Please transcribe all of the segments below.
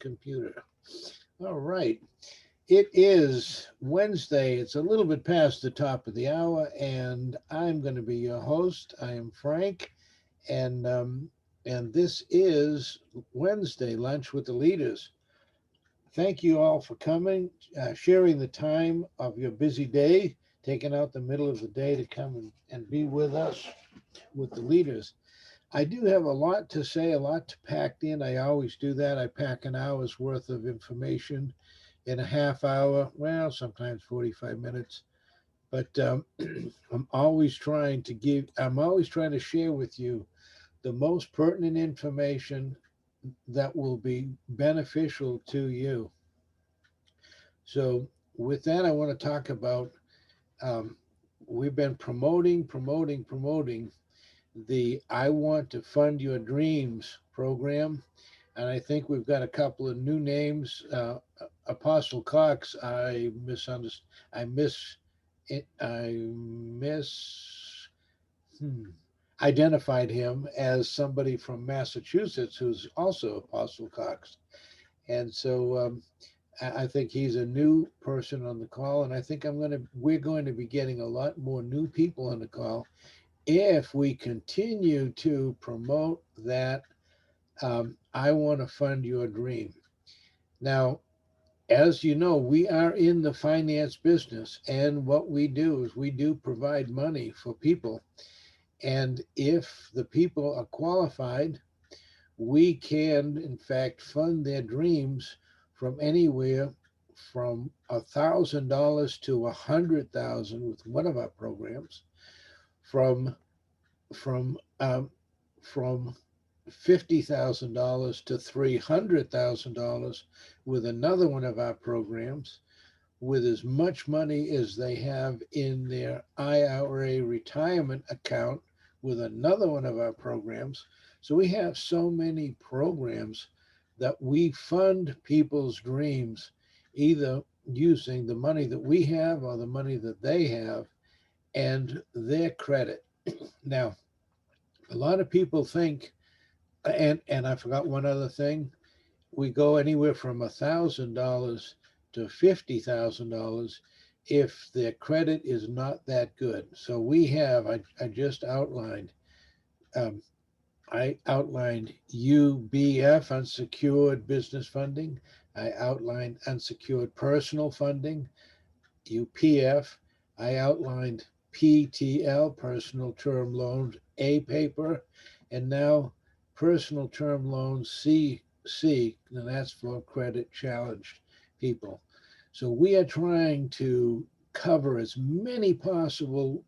computer. All right. It is Wednesday. It's a little bit past the top of the hour, and I'm going to be your host. I am Frank, and this is Wednesday Lunch with the Leaders. Thank you all for coming, sharing the time of your busy day, taking out the middle of the day to come and be with us, with the leaders. I do have a lot to say, a lot to pack in. I always do that. I pack an hour's worth of information in a half hour, well, sometimes 45 minutes. But I'm always trying to share with you the most pertinent information that will be beneficial to you. So, with that, I want to talk about um, we've been promoting the I Want to Fund Your Dreams program. And I think we've got a couple of new names. Apostle Cox, I miss, I miss, hmm, identified him as somebody from Massachusetts who's also Apostle Cox. And so I think he's a new person on the call. And I think we're going to be getting a lot more new people on the call if we continue to promote that I want to fund your dream. Now, as you know, we are in the finance business, and what we do is we do provide money for people. And if the people are qualified, we can, in fact, fund their dreams from anywhere from $1,000 to 100,000 with one of our programs, from from from $50,000 to $300,000 with another one of our programs, with as much money as they have in their IRA retirement account with another one of our programs. So we have so many programs that we fund people's dreams, either using the money that we have or the money that they have and their credit. Now, a lot of people think, and I forgot one other thing. We go anywhere from $1,000 to $50,000 if their credit is not that good. So we have. I just outlined. Um, I outlined UBF, unsecured business funding. I outlined unsecured personal funding, UPF. I outlined PTL, personal term loans, A paper, and now personal term loans, CC, and that's for credit challenged people. So we are trying to cover as many possible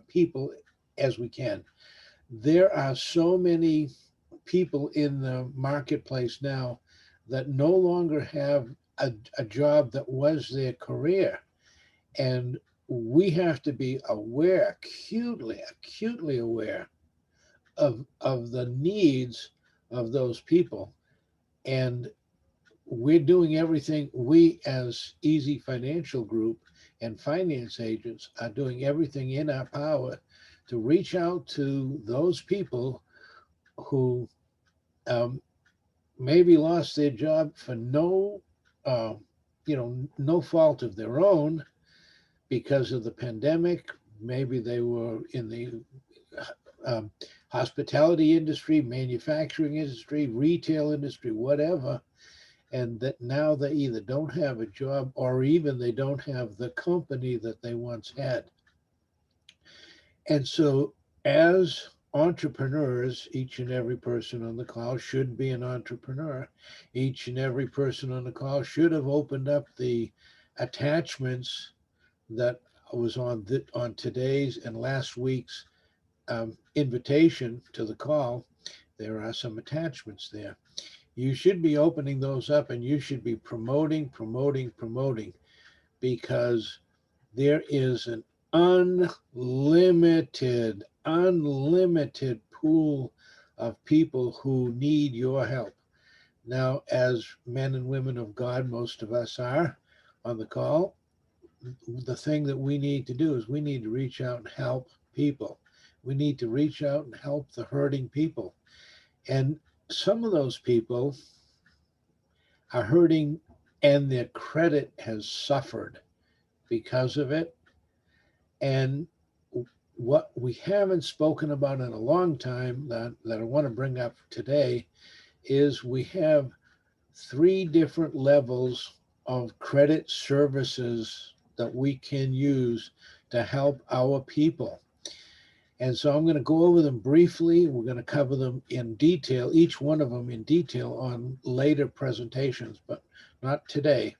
people as we can. There are so many people in the marketplace now that no longer have a job that was their career, and we have to be aware, acutely aware of the needs of those people. And we're doing everything, we as Easy Financial Group and finance agents are doing everything in our power to reach out to those people who um, maybe lost their job for uh, no fault of their own because of the pandemic. Maybe they were in the um, hospitality industry, manufacturing industry, retail industry, whatever, and that now they either don't have a job or even they don't have the company that they once had. And so, as entrepreneurs, each and every person on the call should be an entrepreneur. Each and every person on the call should have opened up the attachments that was on today's and last week's invitation to the call. There are some attachments there. You should be opening those up, and you should be promoting, because there is an unlimited pool of people who need your help. Now, as men and women of God, most of us are on the call, the thing that we need to do is we need to reach out and help people. We need to reach out and help the hurting people. And some of those people are hurting, and their credit has suffered because of it. And what we haven't spoken about in a long time that I want to bring up today is we have three different levels of credit services that we can use to help our people. And so I'm going to go over them briefly. We're going to cover them in detail, each one of them in detail on later presentations, but not today.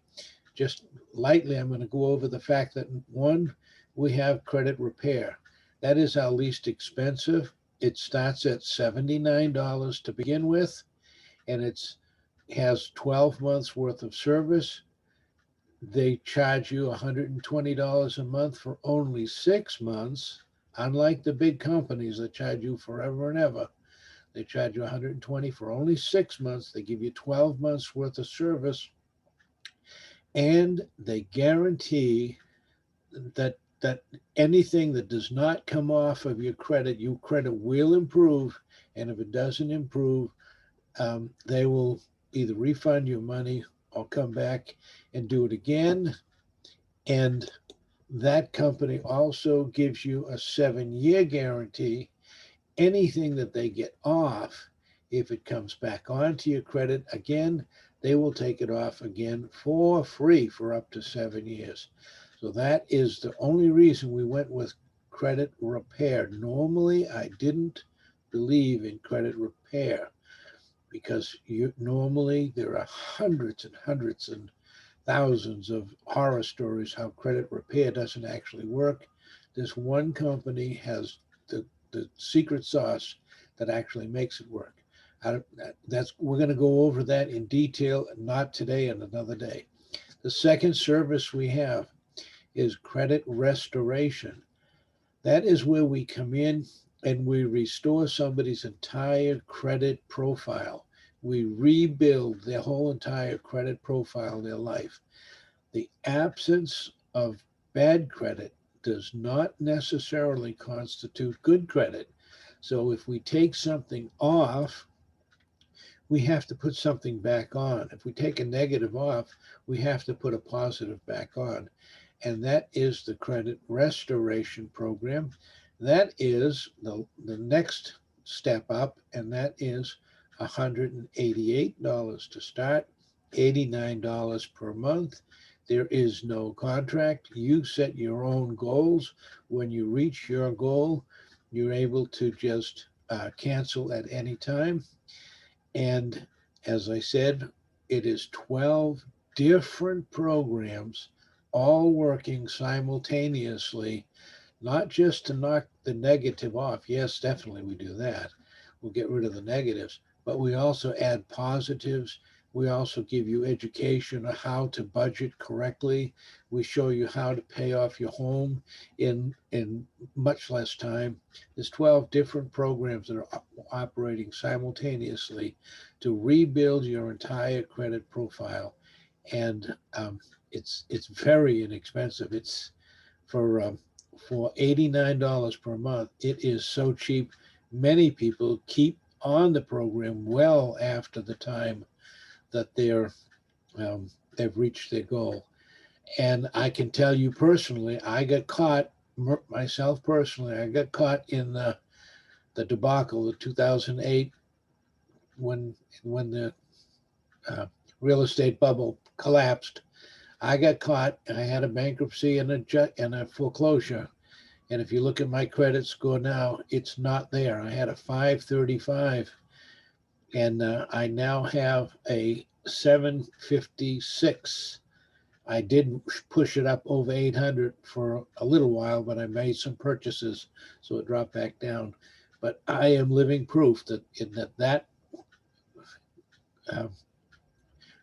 Just lightly, I'm going to go over the fact that one, we have credit repair. That is our least expensive. It starts at $79 to begin with, and it has 12 months worth of service. They charge you $120 a month for only 6 months, unlike the big companies that charge you forever and ever. They charge you $120 for only 6 months. They give you 12 months worth of service, and they guarantee that anything that does not come off of your credit will improve. And if it doesn't improve, they will either refund your money or come back and do it again. And that company also gives you a 7-year guarantee. Anything that they get off, if it comes back onto your credit again, they will take it off again for free for up to 7 years. So that is the only reason we went with credit repair. Normally, I didn't believe in credit repair because normally there are hundreds and hundreds and thousands of horror stories how credit repair doesn't actually work. This one company has the secret sauce that actually makes it work. We're going to go over that in detail, not today and another day. The second service we have is credit restoration. That is where we come in and we restore somebody's entire credit profile. We rebuild their whole entire credit profile in their life. The absence of bad credit does not necessarily constitute good credit. So if we take something off, we have to put something back on. If we take a negative off, we have to put a positive back on. And that is the credit restoration program. That is the next step up, and that is $188 to start, $89 per month. There is no contract. You set your own goals. When you reach your goal, you're able to just cancel at any time. And as I said, it is 12 different programs all working simultaneously, not just to knock the negative off. Yes, definitely we do that. We'll get rid of the negatives, but we also add positives. We also give you education on how to budget correctly. We show you how to pay off your home in much less time. There's 12 different programs that are operating simultaneously to rebuild your entire credit profile, and it's very inexpensive. It's for $89 per month. It is so cheap. Many people keep on the program well after the time that they've reached their goal. And I can tell you personally, I got caught myself personally. I got caught in the debacle of 2008 when the uh, real estate bubble collapsed. I got caught. I had a bankruptcy and a foreclosure. And if you look at my credit score now, it's not there. I had a 535, and I now have a 756. I did push it up over 800 for a little while, but I made some purchases, so it dropped back down. But I am living proof that uh,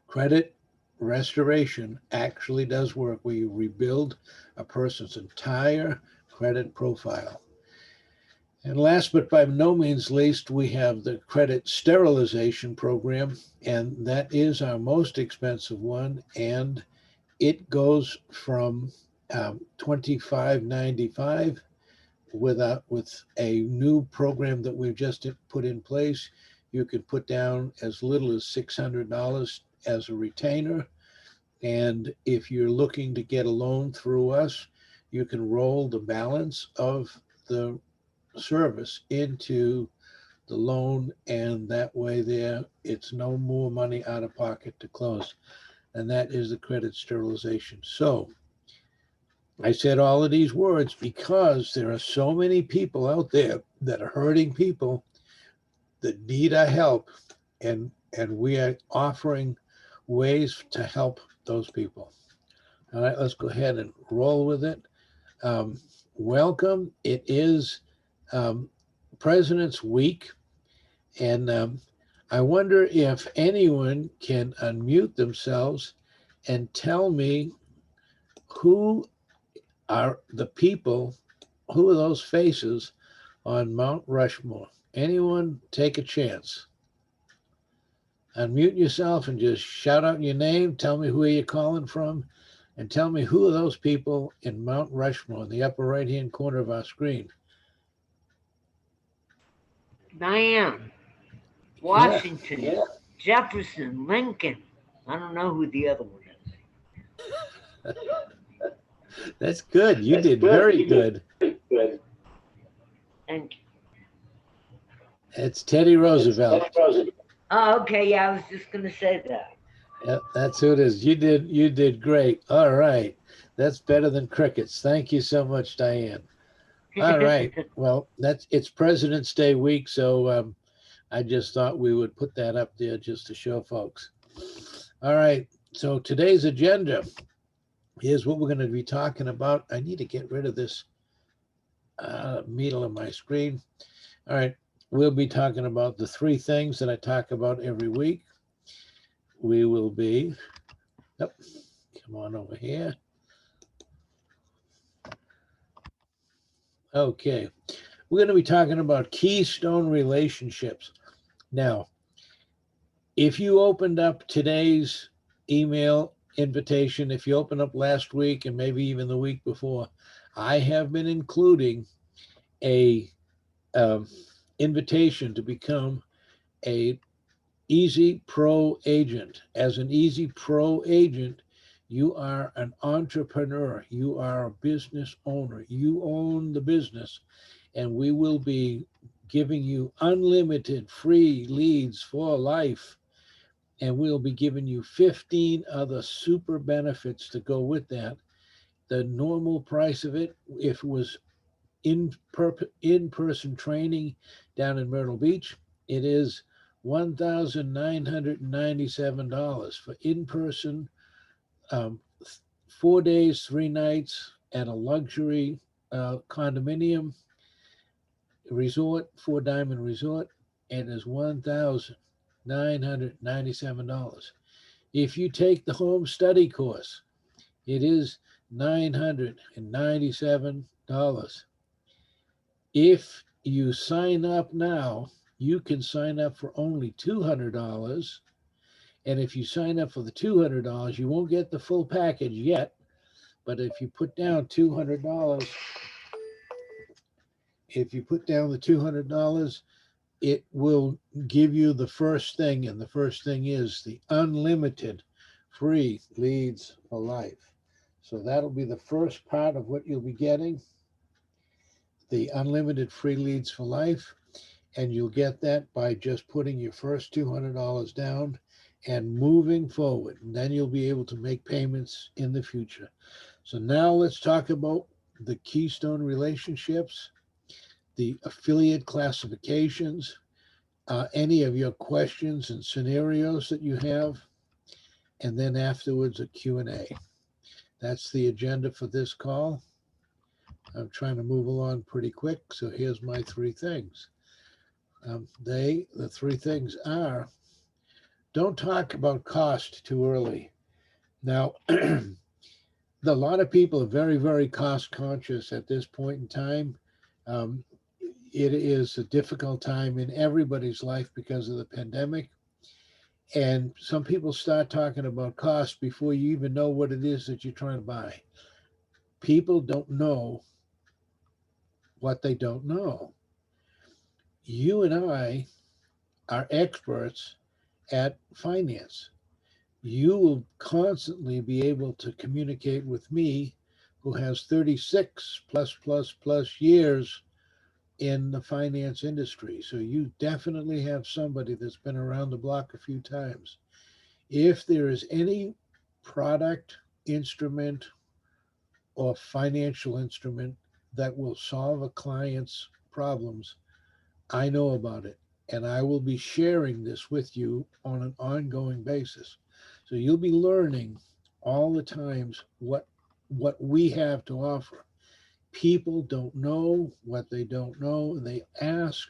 credit restoration actually does work, where you rebuild a person's entire credit profile. And last but by no means least, we have the credit sterilization program, and that is our most expensive one. And it goes from $25.95 with a new program that we've just put in place. You can put down as little as $600 as a retainer. And if you're looking to get a loan through us, you can roll the balance of the service into the loan, and that way there it's no more money out of pocket to close. And that is the credit sterilization. So I said all of these words because there are so many people out there that are hurting people that need our help, and we are offering ways to help those people. All right, let's go ahead and roll with it. Welcome. It is um, President's Week, and I wonder if anyone can unmute themselves and tell me who are the people, who are those faces on Mount Rushmore. Anyone take a chance? Unmute yourself and just shout out your name. Tell me who you're calling from, and tell me who are those people in Mount Rushmore in the upper right-hand corner of our screen. Diane, Yeah, Washington, Jefferson, Lincoln. I don't know who the other one is. that's good. You did very good. Thank you. It's Teddy Roosevelt. Oh, okay, yeah, I was just going to say that. Yeah, that's who it is. You did great. All right. That's better than crickets. Thank you so much, Diane. All right. Well, it's President's Day week, so I just thought we would put that up there just to show folks. All right. So today's agenda is what we're going to be talking about. I need to get rid of this middle of my screen. All right. We'll be talking about the three things that I talk about every week. We will be, oh, come on over here. Okay. We're going to be talking about Keystone Relationships. Now, if you opened up today's email invitation, if you opened up last week and maybe even the week before, I have been including a um, invitation to become a ezPro-Agent. As an ezPro-Agent, you are an entrepreneur, you are a business owner, you own the business, and we will be giving you unlimited free leads for life. And we'll be giving you 15 other super benefits to go with that. The normal price of it, if it was in-person training down in Myrtle Beach, it is $1,997 for in-person, um, 4 days, 3 nights at a luxury condominium resort, Four Diamond Resort. It is $1,997. If you take the home study course, it is $997. If you sign up now, you can sign up for only $200. And if you sign up for the $200, you won't get the full package yet. But if you put down $200, if you put down the $200, it will give you the first thing. And the first thing is the unlimited free leads for life. So that'll be the first part of what you'll be getting, the unlimited free leads for life. And you'll get that by just putting your first $200 down and moving forward. And then you'll be able to make payments in the future. So now let's talk about the Keystone Relationships, the affiliate classifications, any of your questions and scenarios that you have, and then afterwards a Q&A. That's the agenda for this call. I'm trying to move along pretty quick, so here's my three things. The three things are: don't talk about cost too early. Now, a lot of people are very, very cost conscious at this point in time. Um, it is a difficult time in everybody's life because of the pandemic. And some people start talking about cost before you even know what it is that you're trying to buy. People don't know what they don't know. You and I are experts at finance. You will constantly be able to communicate with me, who has 36 plus years in the finance industry. So you definitely have somebody that's been around the block a few times. If there is any product, instrument, or financial instrument that will solve a client's problems, I know about it. And I will be sharing this with you on an ongoing basis. So you'll be learning all the times what we have to offer. People don't know what they don't know, and they ask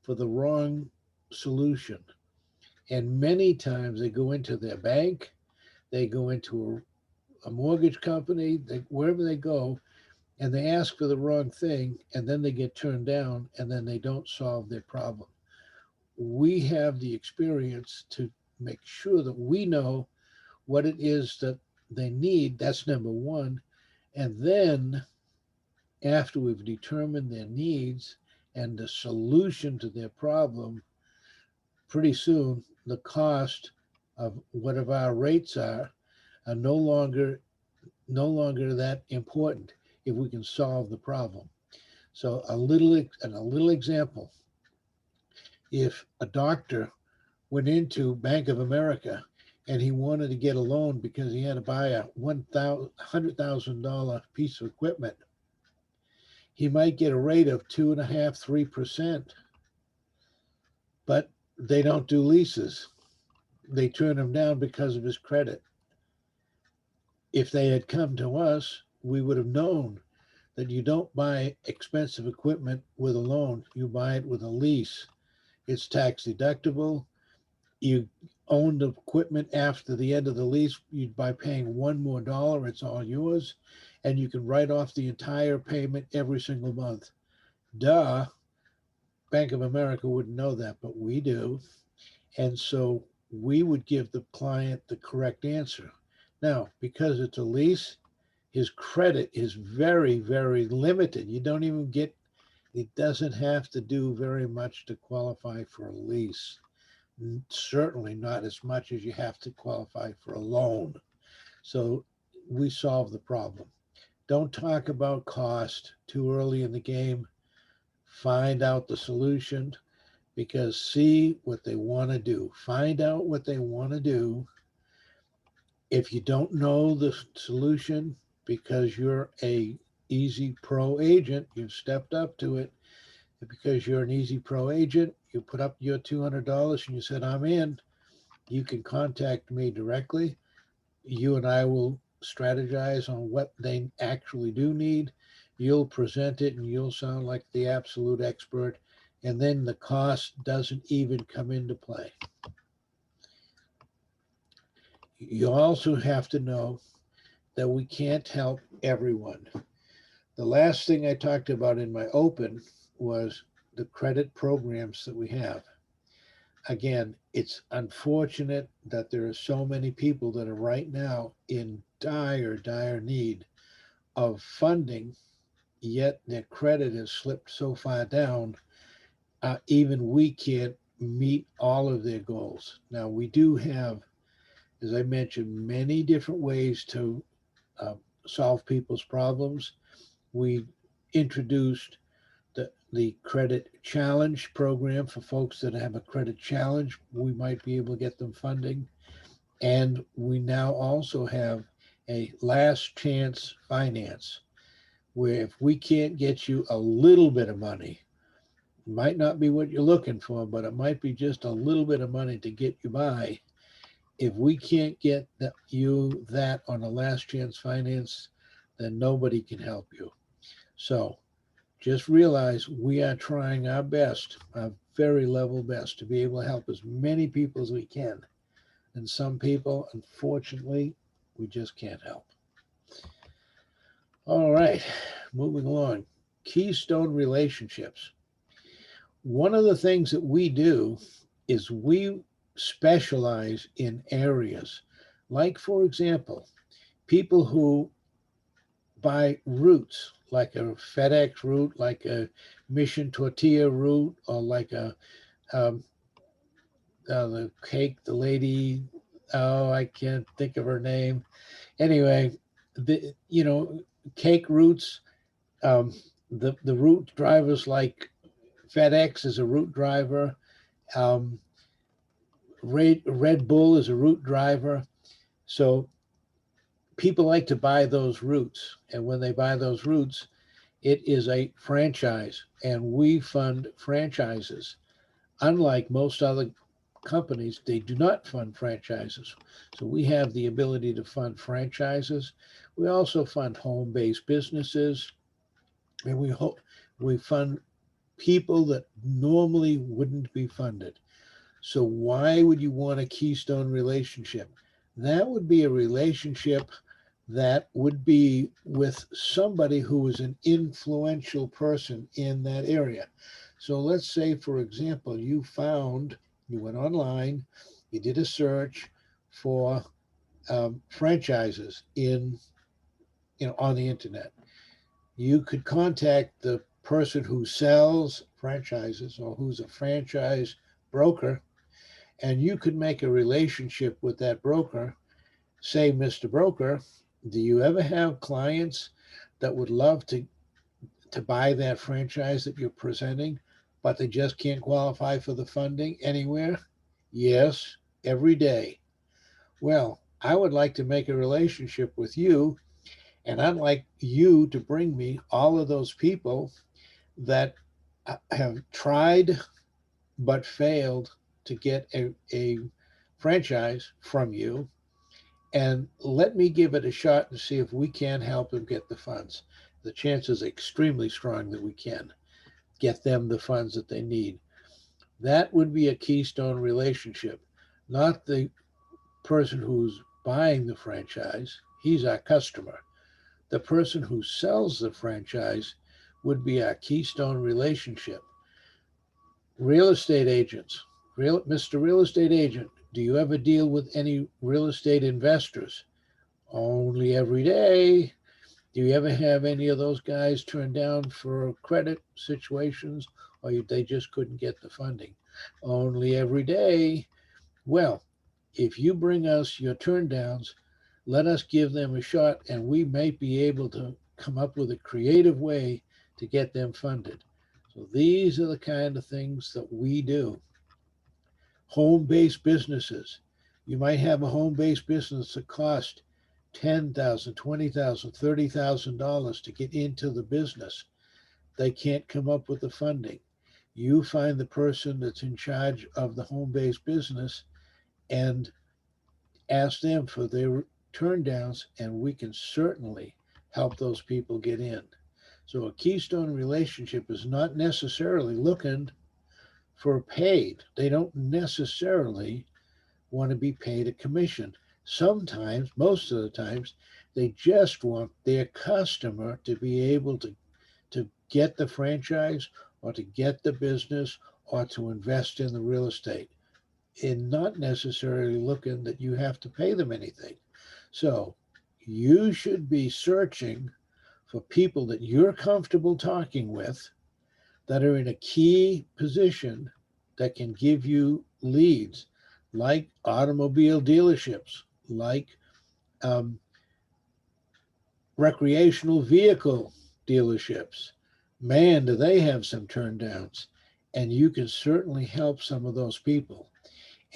for the wrong solution. And many times they go into their bank, they go into a mortgage company, wherever they go, and they ask for the wrong thing, and then they get turned down, and then they don't solve their problem. We have the experience to make sure that we know what it is that they need. That's number one. And then, after we've determined their needs and the solution to their problem, pretty soon the cost of whatever our rates are no longer that important if we can solve the problem. So a little example: if a doctor went into Bank of America and he wanted to get a loan because he had to buy a $100,000 piece of equipment, he might get a rate of 2.5, 3%, but they don't do leases. They turn him down because of his credit. If they had come to us, we would have known that you don't buy expensive equipment with a loan, you buy it with a lease. It's tax deductible. You own the equipment after the end of the lease. By paying one more dollar, it's all yours, and you can write off the entire payment every single month. Duh, Bank of America wouldn't know that, but we do. And so we would give the client the correct answer. Now, because it's a lease, his credit is very, very limited. You don't even get, it doesn't have to do very much to qualify for a lease. Certainly not as much as you have to qualify for a loan. So we solve the problem. Don't talk about cost too early in the game. Find out the solution, because see what they want to do. Find out what they want to do. If you don't know the solution because you're a Easy Pro agent, you've stepped up to it. Because you're an Easy Pro agent, you put up your $200 and you said, I'm in. You can contact me directly. You and I will strategize on what they actually do need. You'll present it and you'll sound like the absolute expert. And then the cost doesn't even come into play. You also have to know that we can't help everyone. The last thing I talked about in my open was the credit programs that we have. Again, it's unfortunate that there are so many people that are right now in dire, dire need of funding, yet their credit has slipped so far down, even we can't meet all of their goals. Now, we do have, as I mentioned, many different ways to uh, solve people's problems. We introduced the credit challenge program for folks that have a credit challenge. We might be able to get them funding. And we now also have a last chance finance, where if we can't get you a little bit of money, it might not be what you're looking for, but it might be just a little bit of money to get you by. If we can't get you that on a last chance finance, then nobody can help you. So just realize we are trying our best, our very level best, to be able to help as many people as we can. And some people, unfortunately, we just can't help. All right, moving along. Keystone Relationships. One of the things that we do is we specialize in areas. Like, for example, people who buy routes, like a FedEx route, like a Mission Tortilla route, or like a the cake the lady Oh, I can't think of her name. Anyway, cake routes. Um, the route drivers like FedEx is a route driver. Um, Red Bull is a route driver. So people like to buy those routes, and when they buy those routes, it is a franchise, and we fund franchises. Unlike most other companies, they do not fund franchises. So we have the ability to fund franchises. We also fund home-based businesses, and we fund people that normally wouldn't be funded. So why would you want a Keystone relationship? That would be a relationship that would be with somebody who is an influential person in that area. So let's say, for example, you went online, you did a search for franchises on the internet. You could contact the person who sells franchises or who's a franchise broker, and you could make a relationship with that broker. Say, Mr. Broker, do you ever have clients that would love to buy that franchise that you're presenting, but they just can't qualify for the funding anywhere? Yes, every day. Well, I would like to make a relationship with you, and I'd like you to bring me all of those people that have tried but failed to get a franchise from you, and let me give it a shot and see if we can help them get the funds. The chances are extremely strong that we can get them the funds that they need. That would be a keystone relationship, not the person who's buying the franchise. He's our customer. The person who sells the franchise would be our keystone relationship. Real estate agents. Mr. Real Estate Agent, do you ever deal with any real estate investors? Only every day. Do you ever have any of those guys turned down for credit situations, or they just couldn't get the funding? Only every day. Well, if you bring us your turn downs, let us give them a shot, and we might be able to come up with a creative way to get them funded. So these are the kind of things that we do. Home based businesses. You might have a home based business that costs $10,000, $20,000, $30,000 to get into the business. They can't come up with the funding. You find the person that's in charge of the home based business and ask them for their turn downs, and we can certainly help those people get in. So a keystone relationship is not necessarily looking for paid. They don't necessarily want to be paid a commission. Sometimes, most of the times, they just want their customer to be able to get the franchise or to get the business or to invest in the real estate, and not necessarily looking that you have to pay them anything. So you should be searching for people that you're comfortable talking with that are in a key position that can give you leads, like automobile dealerships, like um, recreational vehicle dealerships. Man, do they have some turn downs. And you can certainly help some of those people.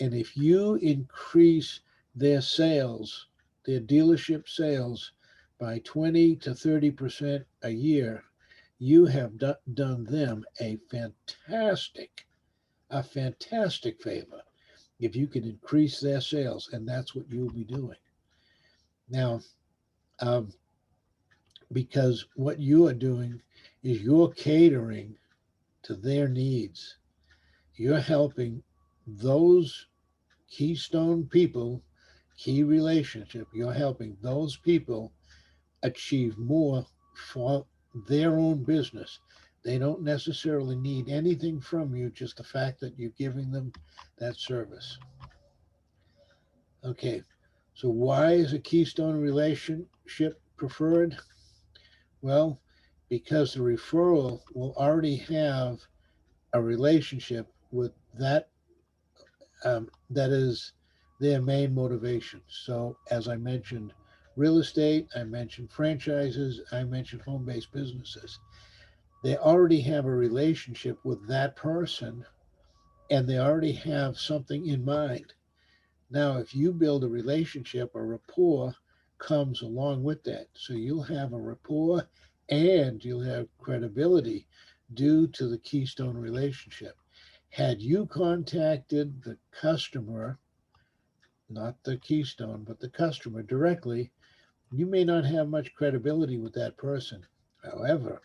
And if you increase their sales, their dealership sales, by 20 to 30% a year, you have done them a fantastic favor if you can increase their sales, and that's what you'll be doing. Now, um, because what you are doing is you're catering to their needs, you're helping those keystone people, key relationship, you're helping those people achieve more for their own business. They don't necessarily need anything from you, just the fact that you're giving them that service. Okay, so why is a keystone relationship preferred? Well, because the referral will already have a relationship with that is their main motivation. So, as I mentioned, real estate, I mentioned franchises, I mentioned home based businesses. They already have a relationship with that person and they already have something in mind. Now, if you build a relationship, a rapport comes along with that. So you'll have a rapport and you'll have credibility due to the Keystone relationship. Had you contacted the customer, not the Keystone, but the customer directly, you may not have much credibility with that person. However,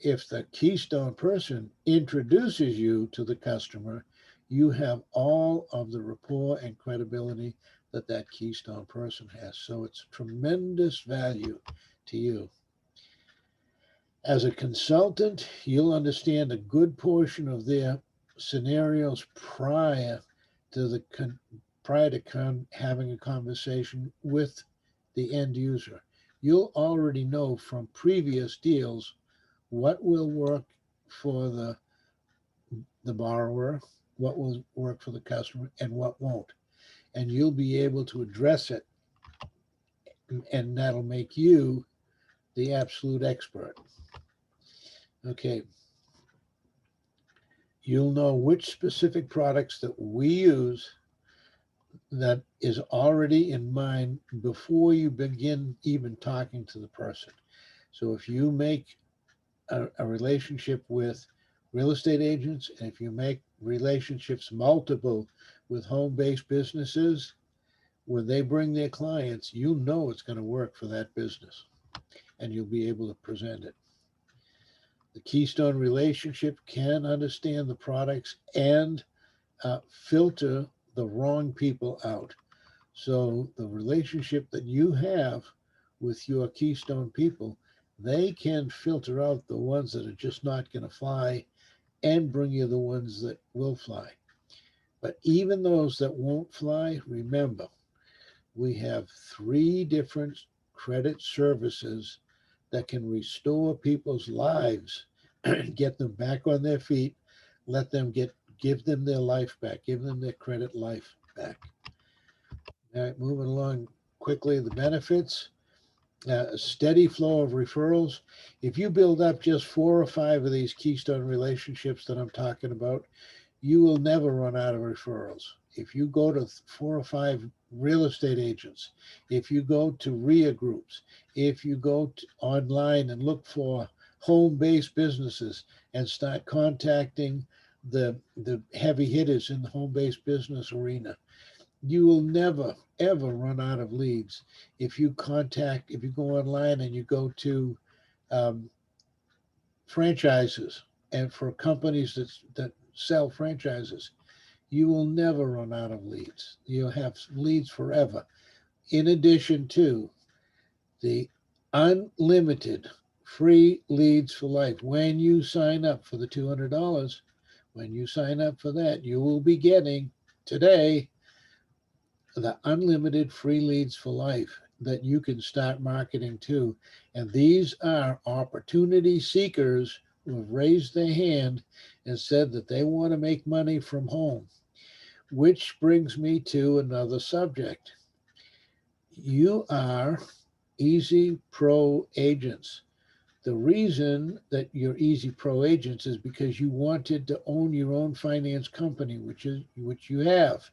if the Keystone person introduces you to the customer, you have all of the rapport and credibility that that Keystone person has. So it's tremendous value to you. As a consultant, you'll understand a good portion of their scenarios to the having a conversation with the end user. You'll already know from previous deals what will work for the borrower, what will work for the customer, and what won't. And you'll be able to address it, and that'll make you the absolute expert. Okay, you'll know which specific products that we use that is already in mind before you begin even talking to the person. So if you make a relationship with real estate agents, and if you make relationships multiple with home based businesses, when they bring their clients, you know it's going to work for that business and you'll be able to present it. The Keystone relationship can understand the products and filter the wrong people out. So the relationship that you have with your Keystone people, they can filter out the ones that are just not going to fly and bring you the ones that will fly. But even those that won't fly, remember, we have three different credit services that can restore people's lives, get them back on their feet, give them their life back, give them their credit life back. All right, moving along quickly, the benefits. A steady flow of referrals. If you build up just 4 or 5 of these keystone relationships that I'm talking about, you will never run out of referrals. If you go to 4 or 5 real estate agents, if you go to RIA groups, if you go online and look for home based businesses and start contacting the heavy hitters in the home based business arena, you will never ever run out of leads. If you go online and you go to um, franchises and for companies that sell franchises, you will never run out of leads. You'll have leads forever. In addition to the unlimited free leads for life, when you sign up for the $200, when you sign up for that, you will be getting today the unlimited free leads for life that you can start marketing to. And these are opportunity seekers who have raised their hand and said that they want to make money from home. Which brings me to another subject. You are Easy Pro agents. The reason that you're Easy Pro agents is because you wanted to own your own finance company, which you have.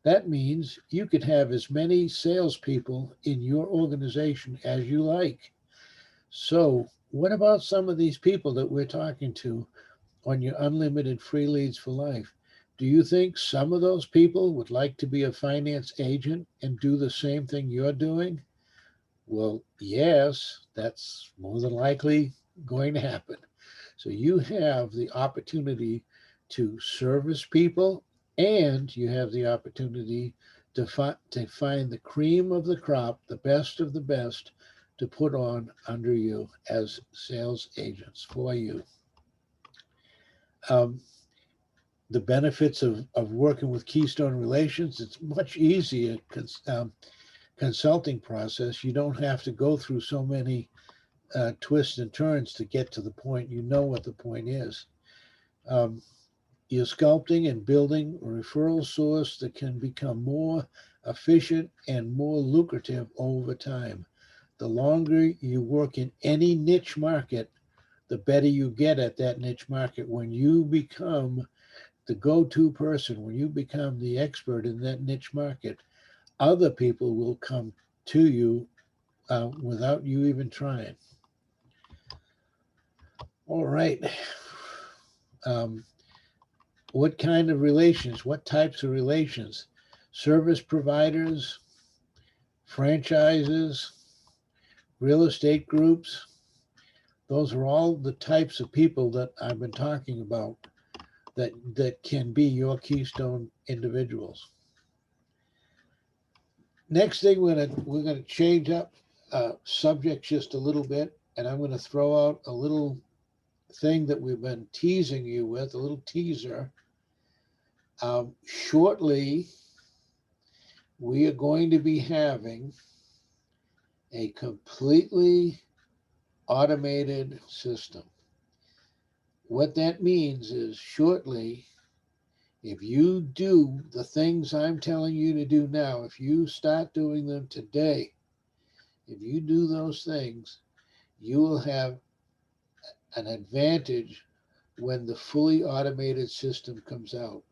That means you could have as many salespeople in your organization as you like. So, what about some of these people that we're talking to on your unlimited free leads for life? Do you think some of those people would like to be a finance agent and do the same thing you're doing? Well, yes, that's more than likely going to happen. So you have the opportunity to service people and you have the opportunity to find the cream of the crop, the best of the best, to put on under you as sales agents for you. Um, the benefits of working with Keystone Relations, it's much easier consulting process. You don't have to go through so many twists and turns to get to the point. You know what the point is. Um, You're sculpting and building a referral source that can become more efficient and more lucrative over time. The longer you work in any niche market, the better you get at that niche market. When you become the go to person, when you become the expert in that niche market, other people will come to you without you even trying. All right. Um, what kind of relations? What types of relations? Service providers, franchises, real estate groups. Those are all the types of people that I've been talking about that can be your keystone individuals. Next thing we're gonna change up subject just a little bit, and I'm going to throw out a little thing that we've been teasing you with, a little teaser. Shortly, we are going to be having a completely automated system. What that means is shortly, if you do the things I'm telling you to do now, if you start doing them today, if you do those things, you will have an advantage when the fully automated system comes out.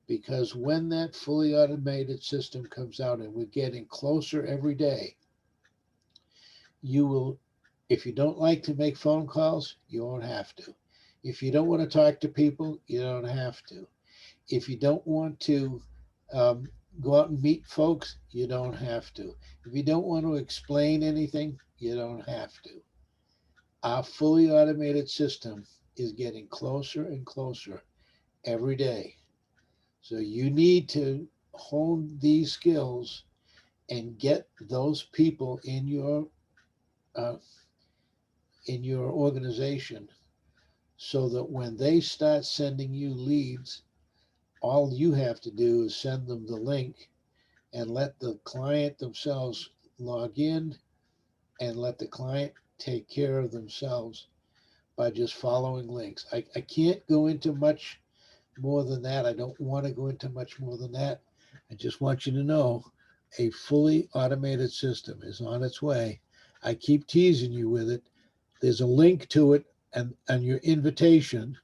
Because when that fully automated system comes out, and we're getting closer every day, you will, if you don't like to make phone calls, you won't have to. If you don't want to talk to people, you don't have to. If you don't want to um, go out and meet folks, you don't have to. If you don't want to explain anything, you don't have to. Our fully automated system is getting closer and closer every day. So you need to hone these skills and get those people uh, in your organization so that when they start sending you leads, all you have to do is send them the link and let the client themselves log in and let the client take care of themselves by just following links. I can't go into much more than that. I don't want to go into much more than that. I just want you to know a fully automated system is on its way. I keep teasing you with it. There's a link to it and your invitation.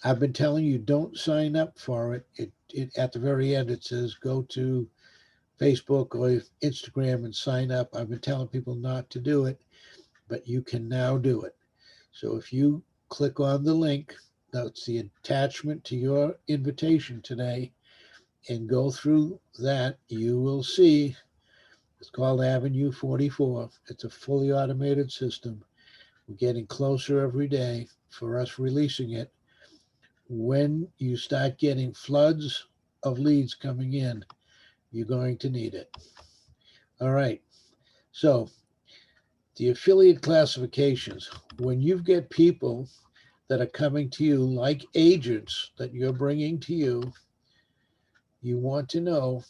I've been telling you don't sign up for it. It at the very end it says go to Facebook or Instagram and sign up. I've been telling people not to do it, but you can now do it. So if you click on the link, that's the attachment to your invitation today, and go through that, you will see it's called Avenue 44. It's a fully automated system. We're getting closer every day for us releasing it. When you start getting floods of leads coming in, you're going to need it. All right. So the affiliate classifications, when you get people that are coming to you like agents that you're bringing to you, you want to know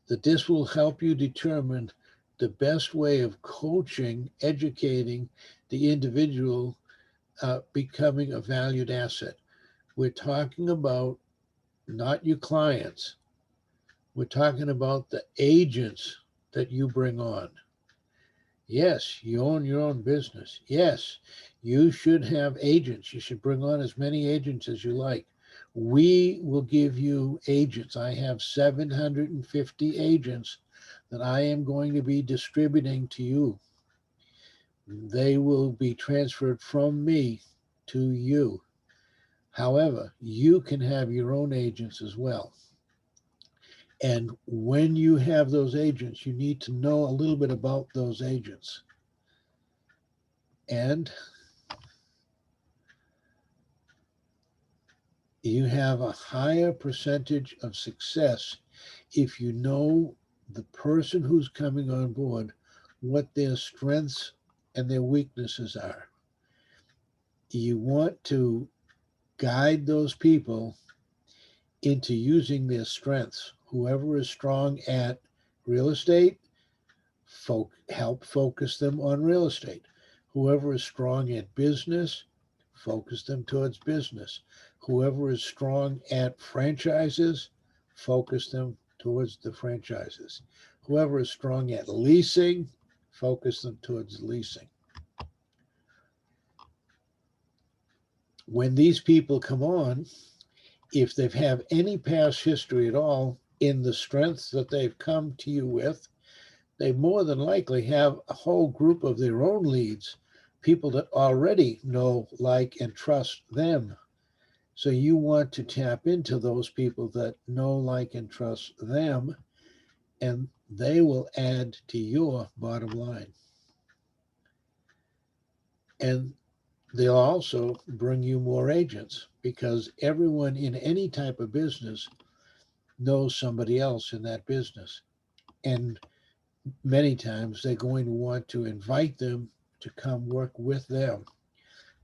that this will help you determine the best way of coaching, educating the individual becoming a valued asset. We're talking about not your clients, we're talking about the agents that you bring on. Yes, you own your own business. Yes, you should have agents. You should bring on as many agents as you like. We will give you agents. I have 750 agents that I am going to be distributing to you. They will be transferred from me to you. However, you can have your own agents as well. And when you have those agents, you need to know a little bit about those agents. And you have a higher percentage of success if you know the person who's coming on board, what their strengths and their weaknesses are. You want to guide those people into using their strengths. Whoever is strong at real estate, help focus them on real estate. Whoever is strong at business, focus them towards business. Whoever is strong at franchises, focus them towards the franchises. Whoever is strong at leasing, focus them towards leasing. When these people come on, if they have any past history at all in the strengths that they've come to you with, they more than likely have a whole group of their own leads, people that already know, like, and trust them. So you want to tap into those people that know, like, and trust them, and they will add to your bottom line. And they'll also bring you more agents because everyone in any type of business knows somebody else in that business. And many times they're going to want to invite them to come work with them.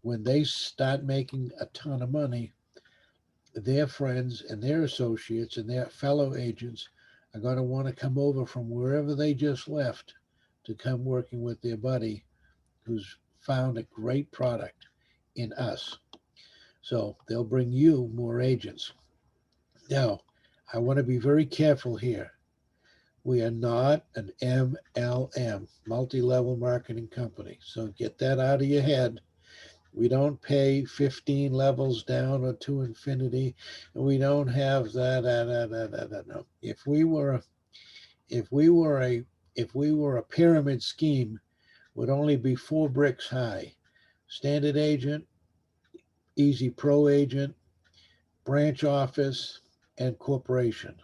When they start making a ton of money, their friends and their associates and their fellow agents are going to want to come over from wherever they just left to come working with their buddy who's found a great product in us. So they'll bring you more agents. Now, I want to be very careful here. We are not an MLM, multi level marketing company. So get that out of your head. We don't pay 15 levels down or to infinity. And we don't have that. No. If we were a if we were a pyramid scheme, would only be 4 bricks high. Standard agent, ezPro-Agent, branch office, and corporation.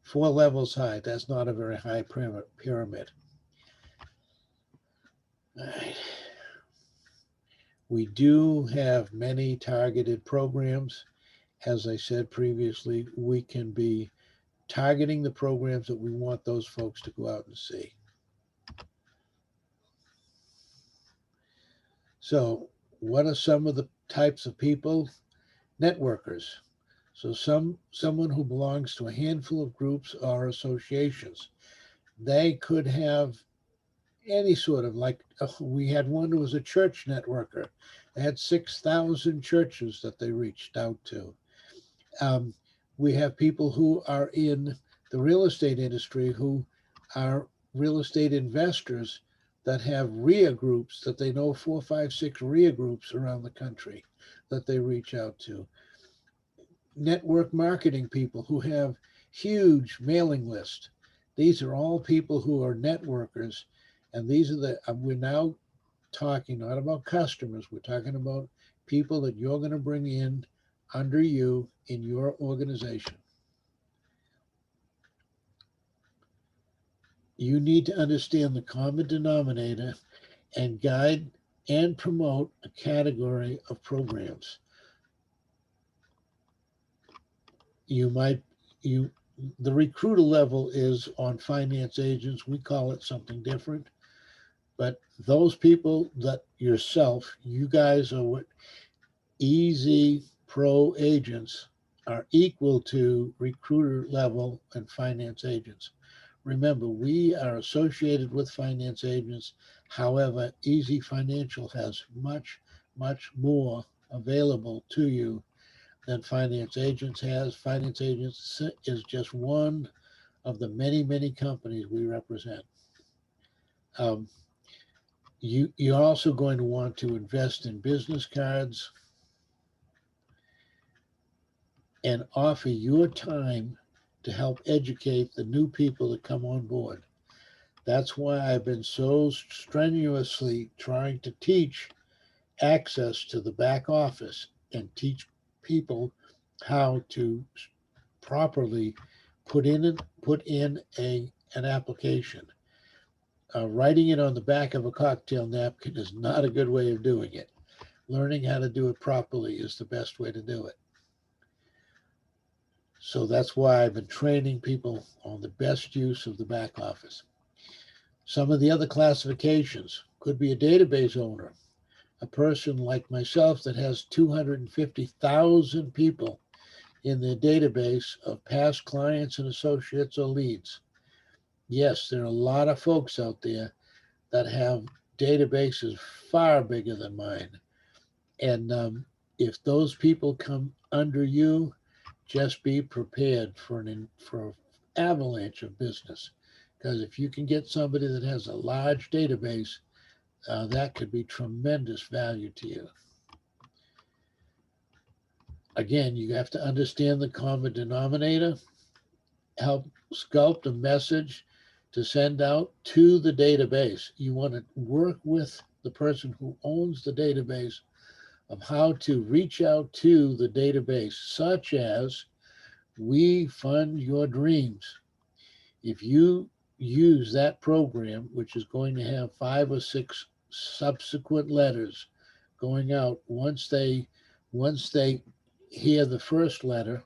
4 levels high. That's not a very high pyramid. All right. We do have many targeted programs. As I said previously, we can be targeting the programs that we want those folks to go out and see. So, what are some of the types of people? Networkers. So, someone who belongs to a handful of groups or associations. They could have any sort of like we had one who was a church networker. They had 6,000 churches that they reached out to. Um, we have people who are in the real estate industry who are real estate investors that have RIA groups that they know 4, 5, 6 RIA groups around the country that they reach out to. Network marketing people who have huge mailing lists. These are all people who are networkers, and these are we're now talking not about customers, we're talking about people that you're going to bring in under you in your organization. You need to understand the common denominator and guide and promote a category of programs. You might, you, the recruiter level is on finance agents. We call it something different. But those people that yourself, you guys are what ezPro-Agents are equal to recruiter level and finance agents. Remember, we are associated with finance agents. However, Easy Financial has much, much more available to you than finance agents has. Finance agents is just one of the many, many companies we represent. Um, you're also going to want to invest in business cards and offer your time to help educate the new people that come on board. That's why I've been so strenuously trying to teach access to the back office and teach people how to properly put in an application. Writing it on the back of a cocktail napkin is not a good way of doing it. Learning how to do it properly is the best way to do it. So that's why I've been training people on the best use of the back office. Some of the other classifications could be a database owner, a person like myself that has 250,000 people in their database of past clients and associates or leads. Yes, there are a lot of folks out there that have databases far bigger than mine. And if those people come under you, just be prepared for for avalanche of business. Because if you can get somebody that has a large database, that could be tremendous value to you. Again, you have to understand the common denominator, help sculpt a message to send out to the database. You want to work with the person who owns the database of how to reach out to the database, such as we fund your dreams. If you use that program, which is going to have 5 or 6 subsequent letters going out, once they hear the first letter,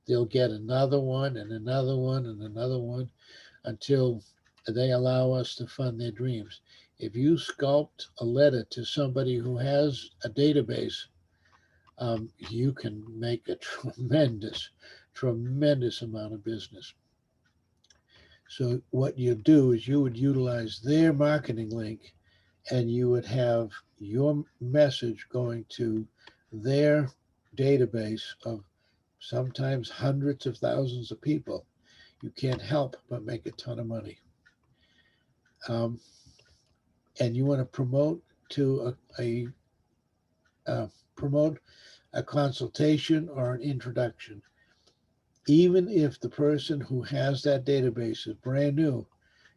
they'll get another one and another one and another one until they allow us to fund their dreams. If you sculpt a letter to somebody who has a database, you can make a tremendous amount of business. So what you do is you would utilize their marketing link, and you would have your message going to their database of sometimes hundreds of thousands of people. You can't help but make a ton of money. Um, and you want to to a promote a consultation or an introduction. Even if the person who has that database is brand new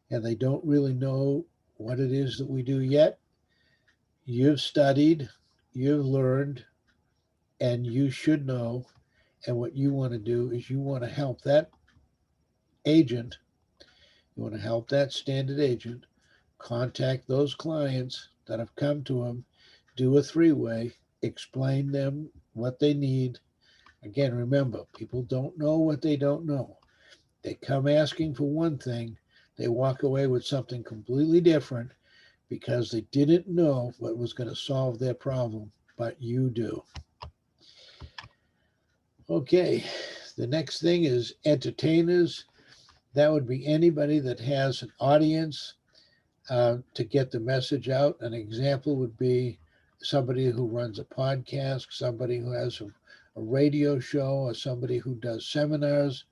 and they don't really know what it is that we do yet, you've studied, you've learned, and you should know. And what you want to do is you want to help that agent, you want to help that standard agent contact those clients that have come to them, do a three-way, explain them what they need. Again, remember, people don't know what they don't know. They come asking for one thing, they walk away with something completely different because they didn't know what was going to solve their problem, but you do. Okay, the next thing is entertainers. That would be anybody that has an audience to get the message out. An example would be somebody who runs a podcast, somebody who has a radio show, or somebody who does seminars,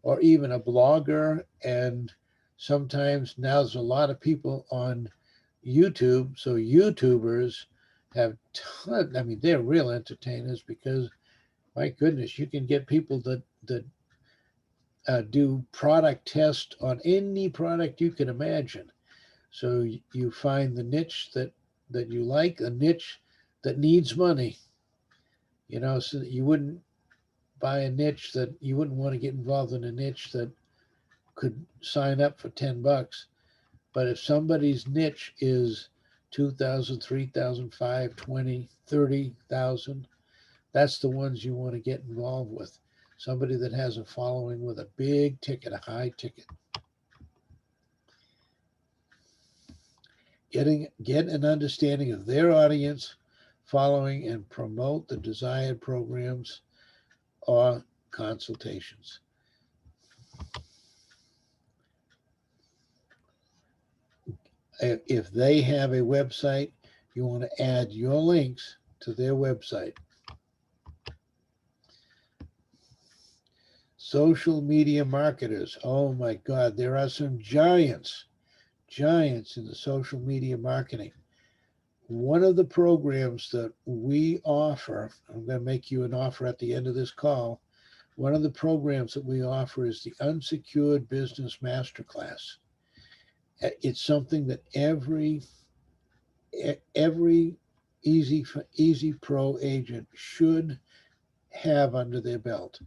or even a blogger. And sometimes now there's a lot of people on YouTube. So YouTubers have I mean, they're real entertainers because my goodness, you can get people that do product tests on any product you can imagine. So you find the niche that you like, a niche that needs money. So that you wouldn't buy a niche that you wouldn't want to get involved in a niche that could sign up for $10. But if somebody's niche is 2,000, 3,000, 5, 20, 30,000, that's the ones you want to get involved with. Somebody that has a following with a big ticket, a high ticket. Get an understanding of their audience, following, and promote the desired programs or consultations. If they have a website, you want to add your links to their website. Social media marketers. Oh my God, there are some giants in the social media marketing. One of the programs that we offer, I'm going to make you an offer at the end of this call. One of the programs that we offer is the Unsecured Business Masterclass. It's something that every ezPro agent should have under their belt.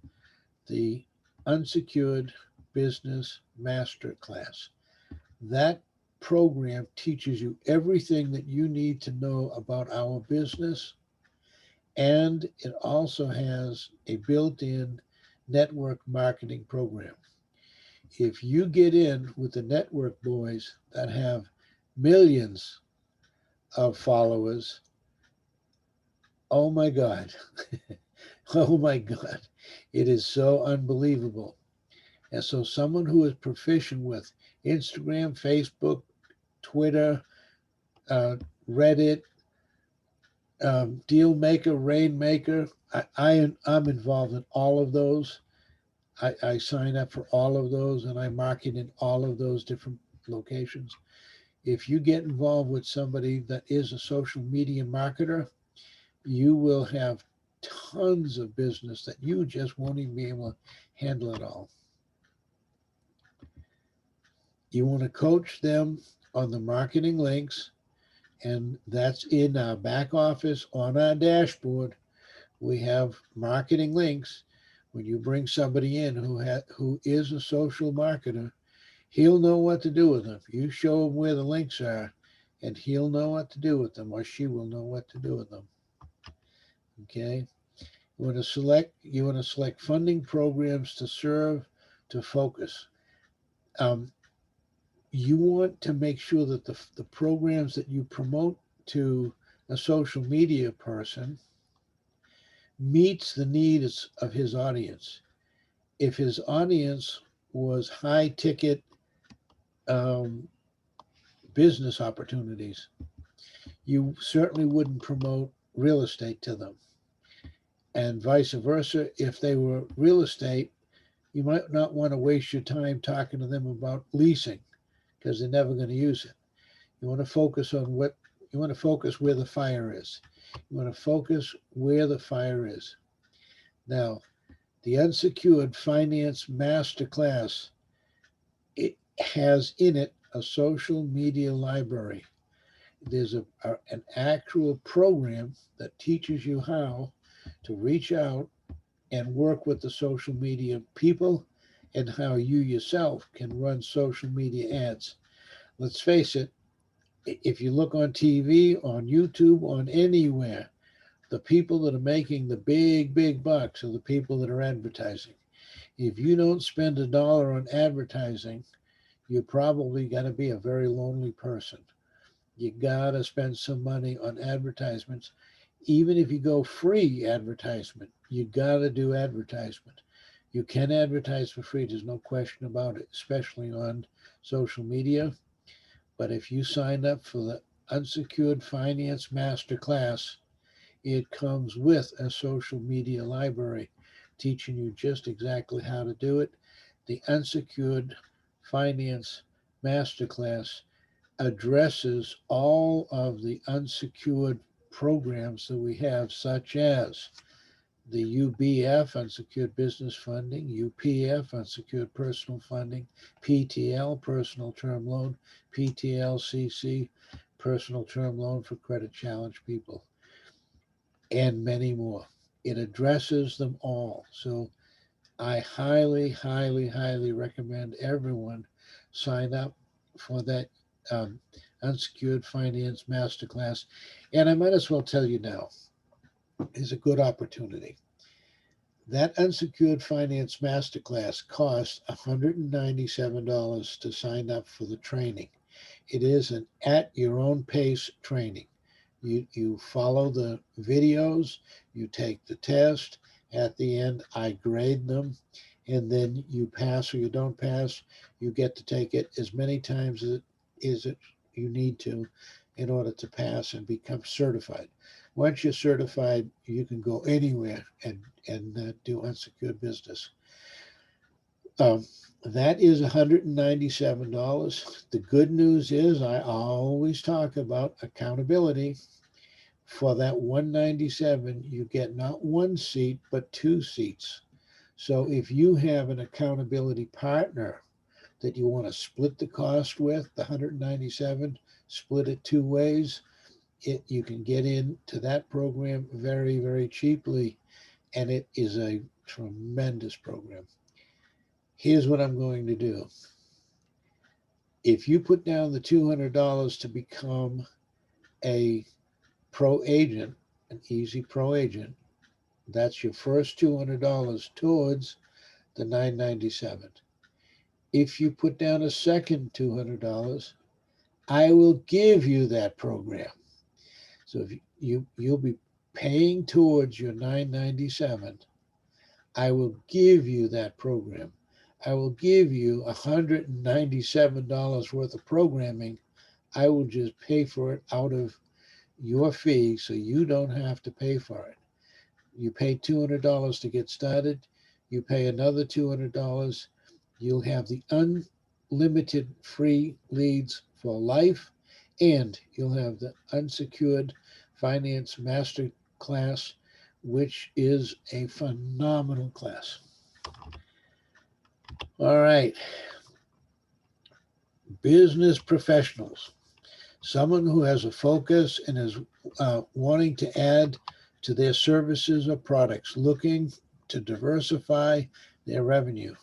The Unsecured Business Masterclass. That program teaches you everything that you need to know about our business, and it also has a built-in network marketing program. If you get in with the network boys that have millions of followers, oh my God, oh my God, it is so unbelievable. And so someone who is proficient with Instagram, Facebook, Twitter, Reddit, Deal Maker, Rainmaker. I'm involved in all of those. I sign up for all of those and I market in all of those different locations. If you get involved with somebody that is a social media marketer, you will have tons of business that you just won't even be able to handle it all. You want to coach them on the marketing links, and that's in our back office on our dashboard. We have marketing links. When you bring somebody in who is a social marketer, he'll know what to do with them. You show him where the links are, and he'll know what to do with them, or she will know what to do with them. Okay. You want to select funding programs to serve, to focus. Um, you want to make sure that the programs that you promote to a social media person meets the needs of his audience. If his audience was high ticket um, business opportunities, you certainly wouldn't promote real estate to them. And vice versa, if they were real estate, you might not want to waste your time talking to them about leasing because they're never going to use it. You want to focus on what you want to focus where the fire is. You want to focus where the fire is. Now, the unsecured finance masterclass, it has in it a social media library. There's an actual program that teaches you how to reach out and work with the social media people and how you yourself can run social media ads. Let's face it, if you look on TV, on YouTube, on anywhere, the people that are making the big bucks are the people that are advertising. If you don't spend a dollar on advertising, you probably got to be a very lonely person. You got to spend some money on advertisements. Even if you go free advertisement, you got to do advertisement. You can advertise for free, there's no question about it, especially on social media. But if you sign up for the Unsecured Finance Masterclass, it comes with a social media library teaching you just exactly how to do it. The Unsecured Finance Masterclass addresses all of the unsecured programs that we have, such as the UBF, unsecured business funding, UPF, unsecured personal funding, PTL, personal term loan, PTLCC, personal term loan for credit challenged people, and many more. It addresses them all. So I highly recommend everyone sign up for that um, unsecured finance masterclass. And I might as well tell you now is a good opportunity. That unsecured finance masterclass costs $197 to sign up for the training. It is an at your own pace training. You follow the videos, you take the test. At the end, I grade them, and then you pass or you don't pass. You get to take it as many times as it you need to in order to pass and become certified. Once you're certified, you can go anywhere and do unsecured business. Um, that is $197. The good news is I always talk about accountability. For that 197, you get not one seat but two seats. So if you have an accountability partner that you want to split the cost with, the 197, split it two ways, you can get into that program very cheaply, and it is a tremendous program. Here's what I'm going to do. If you put down the $200 to become a pro agent, an easy pro agent, that's your first $200 towards the 997. If you put down a second $200, I will give you that program. So if you'll be paying towards your 997, I will give you that program. I will give you $197 worth of programming. I will just pay for it out of your fee so you don't have to pay for it. You pay $200 to get started, you pay another $200, you'll have the unlimited free leads for life, and you'll have the unsecured finance master class, which is a phenomenal class. All right, business professionals, someone who has a focus and is wanting to add to their services or products, looking to diversify their revenue.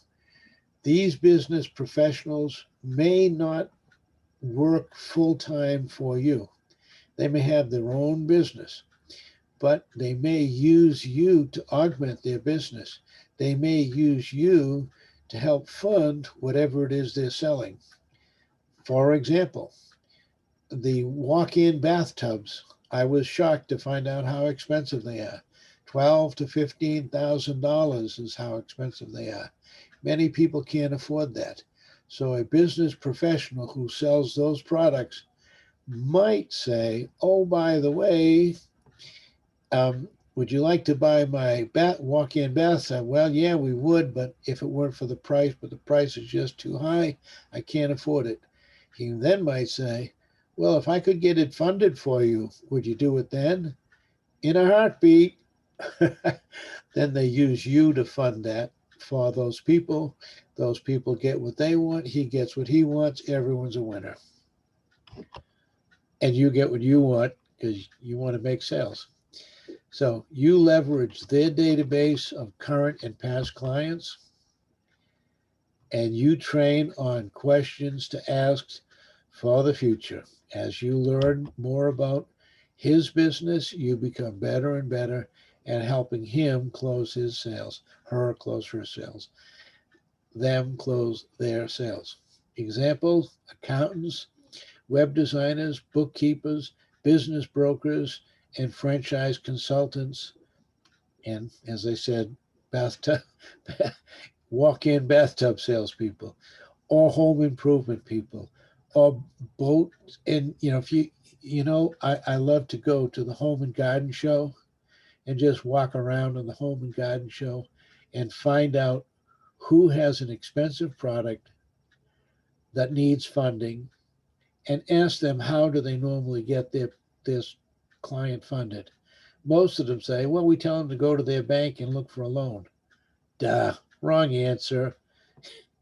These business professionals may not work full time for you. They may have their own business, but they may use you to augment their business. They may use you to help fund whatever it is they're selling. For example, the walk-in bathtubs. I was shocked to find out how expensive they are. 12 to $15,000 is how expensive they are. Many people can't afford that. So a business professional who sells those products might say, "Oh, by the way, would you like to buy my walk-in bathtub?" Well, yeah, we would, but if it weren't for the price, but the price is just too high, I can't afford it. He then might say, "Well, if I could get it funded for you, would you do it then?" In a heartbeat. Then they use you to fund that for those people. Those people get what they want. He gets what he wants. Everyone's a winner. And you get what you want because you want to make sales. So you leverage their database of current and past clients, and you train on questions to ask for the future. As you learn more about his business, you become better and better at helping him close his sales, her close her sales, them close their sales. Example: accountants, web designers, bookkeepers, business brokers, and franchise consultants. And as I said, bathtub, walk-in bathtub salespeople, or home improvement people, or boat. And if I love to go to the home and garden show and just walk around in the home and garden show and find out who has an expensive product that needs funding, and ask them how do they normally get this client funded. Most of them say, well, we tell them to go to their bank and look for a loan. Duh, wrong answer.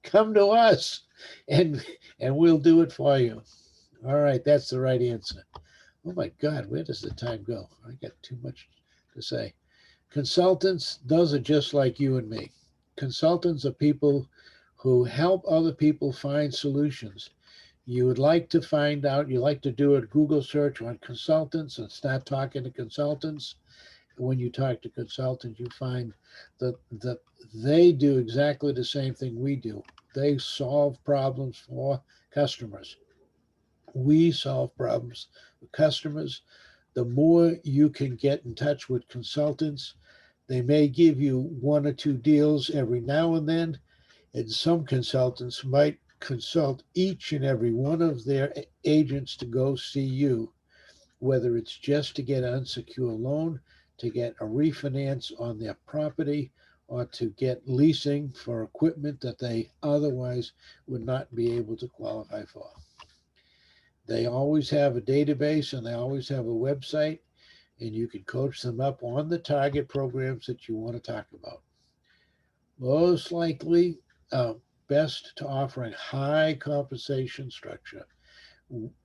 Come to us, and we'll do it for you. All right, that's the right answer. Oh my God, where does the time go? I got too much to say. Consultants, those are just like you and me. Consultants are people who help other people find solutions. You would like to find out, you like to do a Google search on consultants and start talking to consultants. When you talk to consultants, you find that they do exactly the same thing we do. They solve problems for customers. We solve problems with customers. The more you can get in touch with consultants, they may give you one or two deals every now and then, and some consultants might consult each and every one of their agents to go see you, whether it's just to get an unsecured loan, to get a refinance on their property, or to get leasing for equipment that they otherwise would not be able to qualify for. They always have a database and they always have a website, and you can coach them up on the target programs that you want to talk about. Most likely, best to offer a high compensation structure.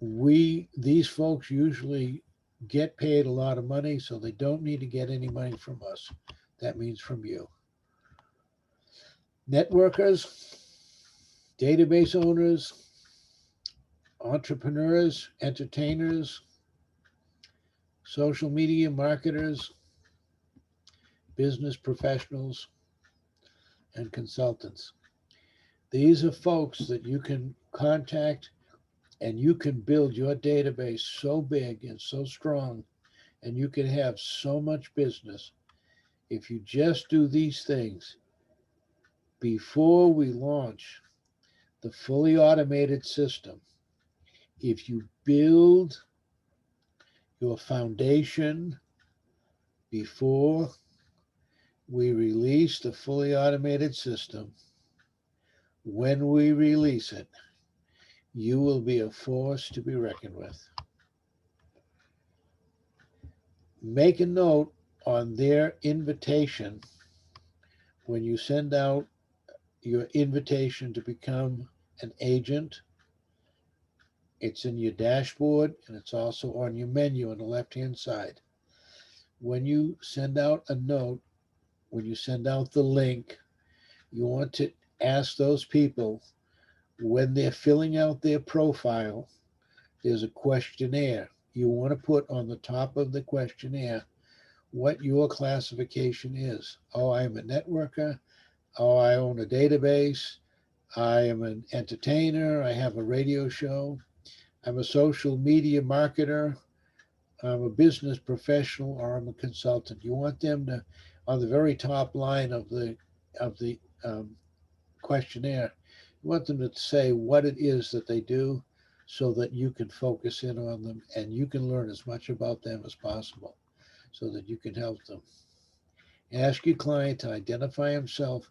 These folks usually get paid a lot of money, so they don't need to get any money from us. That means from you. Networkers, database owners, entrepreneurs, entertainers, social media marketers, business professionals, and consultants. These are folks that you can contact, and you can build your database so big and so strong, and you can have so much business if you just do these things before we launch the fully automated system. If you build your foundation before we release the fully automated system. When we release it, you will be a force to be reckoned with. Make a note on their invitation when you send out your invitation to become an agent. It's in your dashboard and it's also on your menu on the left hand side. When you send out a note, when you send out the link, you want to ask those people when they're filling out their profile, there's a questionnaire. You want to put on the top of the questionnaire what your classification is. Oh, I'm a networker. Oh, I own a database. I am an entertainer. I have a radio show. I'm a social media marketer. I'm a business professional, or I'm a consultant. You want them to, on the very top line of the questionnaire, you want them to say what it is that they do, so that you can focus in on them and you can learn as much about them as possible, so that you can help them. Ask your client to identify himself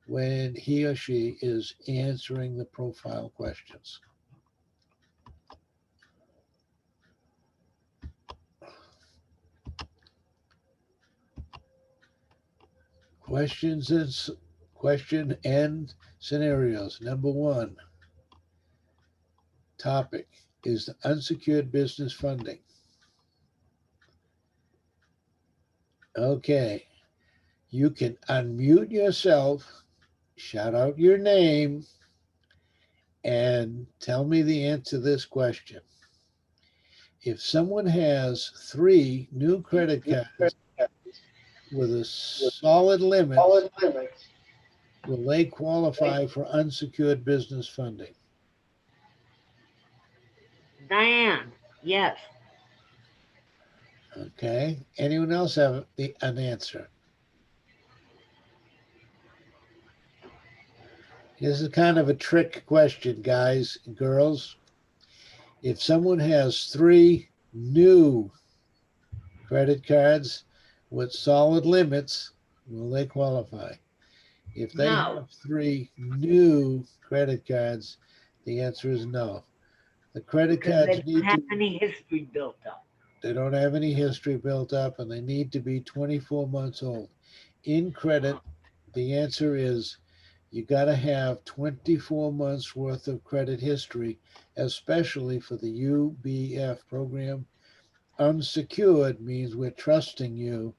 when he or she is answering the profile questions. Questions and question and scenarios. Number one, topic is the unsecured business funding. Okay, you can unmute yourself, shout out your name, and tell me the answer to this question. If someone has three new credit cards with a solid limit, will they qualify for unsecured business funding? Diane, yes. Okay. Anyone else have an answer? This is kind of a trick question, guys and girls. If someone has three new credit cards with solid limits, will they qualify? If they No, have three new credit cards, the answer is no. The credit because they cards don't need have to, any history built up. they don't have any history built up and they need to be 24 months old. In credit, the answer is you got to have 24 months worth of credit history, especially for the UBF program. Unsecured means we're trusting you.